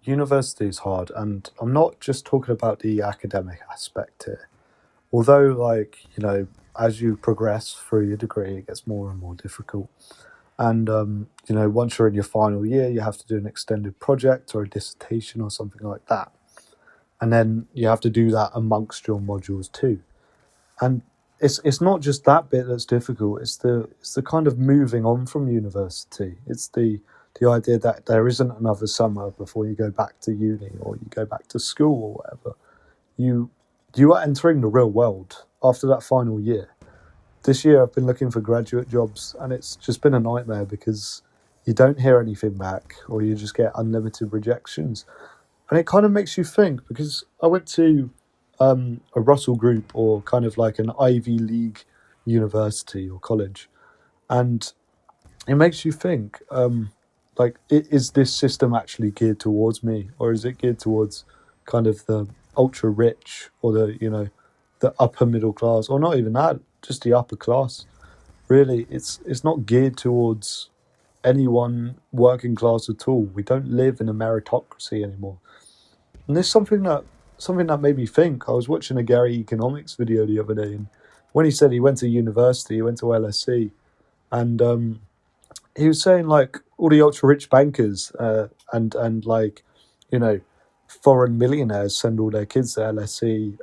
university is hard, and I'm not just talking about the academic aspect here. Although, as you progress through your degree, it gets more and more difficult. And, once you're in your final year, you have to do an extended project or a dissertation or something like that. And then you have to do that amongst your modules too. And it's not just that bit that's difficult. It's the kind of moving on from university. It's the idea that there isn't another summer before you go back to uni or you go back to school or whatever. You are entering the real world after that final year. This year I've been looking for graduate jobs, and it's just been a nightmare because you don't hear anything back, or you just get unlimited rejections. And it kind of makes you think, because I went to a Russell Group, or kind of like an Ivy League university or college, and it makes you think, is this system actually geared towards me, or is it geared towards kind of the ultra rich, or the upper middle class, or not even that, just the upper class? Really, it's not geared towards anyone working class at all. We don't live in a meritocracy anymore. And there's something that made me think. I was watching a Gary Economics video the other day, and when he said he went to university, he went to LSE, and he was saying, like, all the ultra rich bankers and foreign millionaires send all their kids to LSE,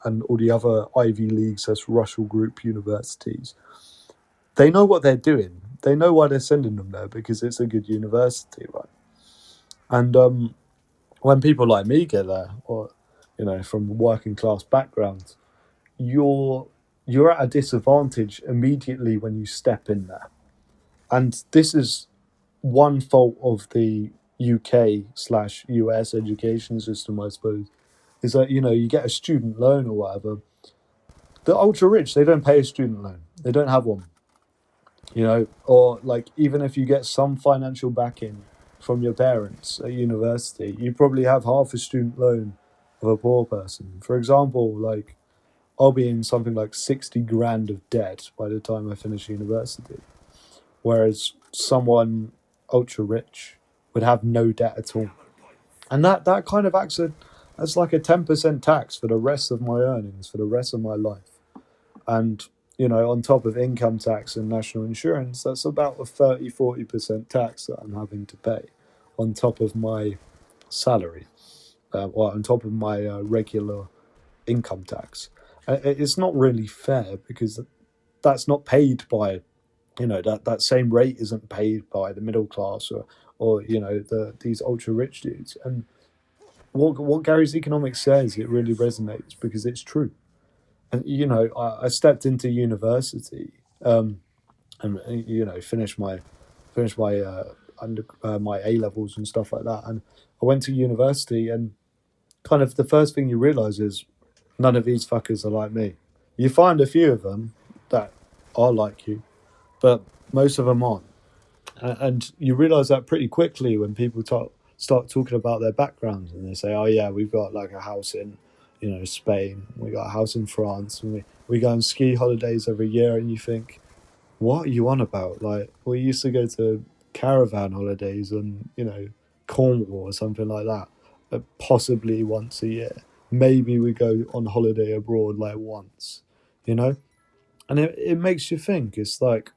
and all the other Ivy Leagues, as Russell Group universities. They know what they're doing. They know why they're sending them there, because it's a good university, right? And when people like me get there, or from working class backgrounds, you're at a disadvantage immediately when you step in there. And this is one fault of the UK/US education system, I suppose, is that, you get a student loan or whatever. The ultra rich, they don't pay a student loan. They don't have one. Or like, even if you get some financial backing from your parents at university, you probably have half a student loan of a poor person. For example, like, I'll be in something like 60 grand of debt by the time I finish university, whereas someone ultra rich would have no debt at all. And that kind of acts as like a 10% tax for the rest of my earnings, for the rest of my life. And, on top of income tax and national insurance, that's about a 30-40% tax that I'm having to pay on top of my salary, or on top of my regular income tax. It's not really fair, because that's not paid by, that same rate isn't paid by the middle class, or these ultra rich dudes. And what Gary's Economics says, it really resonates, because it's true. And I stepped into university, and finished my my A levels and stuff like that, and I went to university, and kind of the first thing you realize is none of these fuckers are like me. You find a few of them that are like you, but most of them aren't. And you realize that pretty quickly when people start talking about their backgrounds, and they say, oh yeah, we've got like a house in Spain, we got a house in France, and we go on ski holidays every year. And you think, what are you on about? Like, we used to go to caravan holidays on Cornwall or something like that, possibly once a year. Maybe we go on holiday abroad like once, and it makes you think. It's like,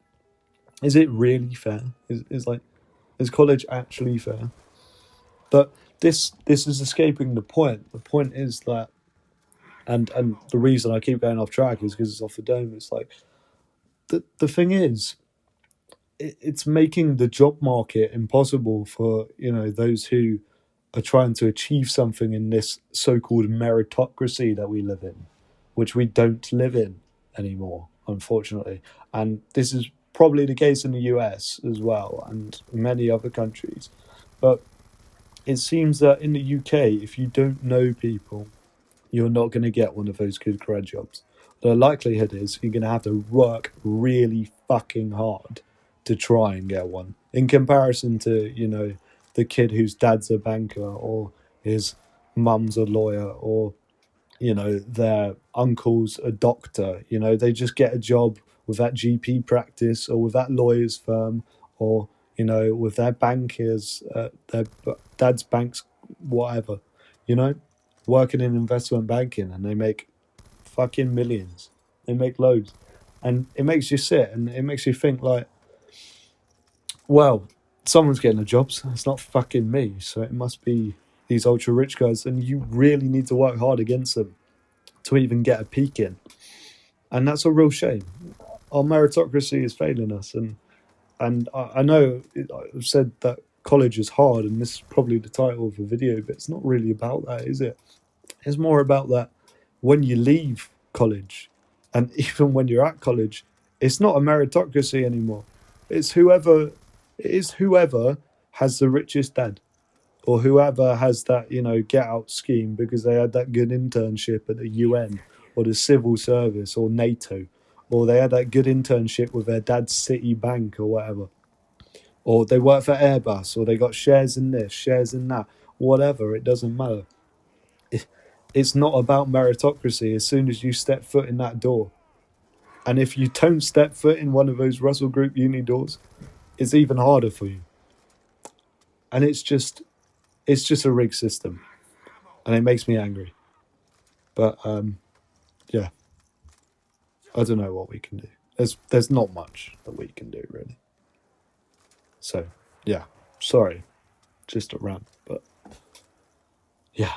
is it really fair? Is college actually fair? But this is escaping the point. The point is that, and the reason I keep going off track is because it's off the dome. It's like, the thing is, it's making the job market impossible for those who are trying to achieve something in this so-called meritocracy that we live in, which we don't live in anymore, unfortunately. And this is probably the case in the US as well, and many other countries. But it seems that in the UK, if you don't know people, you're not going to get one of those good grad jobs. The likelihood is you're going to have to work really fucking hard to try and get one, in comparison to, the kid whose dad's a banker, or his mum's a lawyer, or, their uncle's a doctor. They just get a job with that GP practice, or with that lawyer's firm, or, with their bankers, their dad's bank's whatever, you know, working in investment banking, and they make fucking millions. They make loads. And it makes you sit and it makes you think like, well, someone's getting a job, so it's not fucking me. So it must be these ultra rich guys, and you really need to work hard against them to even get a peek in. And that's a real shame. Our meritocracy is failing us, and I know I've said that college is hard, and this is probably the title of the video, but it's not really about that, is it? It's more about that when you leave college, and even when you're at college, it's not a meritocracy anymore. It's whoever it is whoever has the richest dad, or whoever has that, get out scheme because they had that good internship at the UN or the civil service or NATO, or they had that good internship with their dad's city bank or whatever, or they work for Airbus, or they got shares in this, shares in that, whatever. It doesn't matter. It's not about meritocracy as soon as you step foot in that door. And if you don't step foot in one of those Russell Group uni doors, it's even harder for you. And it's just a rigged system, and it makes me angry. But yeah, I don't know what we can do. There's not much that we can do really. So yeah, sorry, just a rant, but yeah.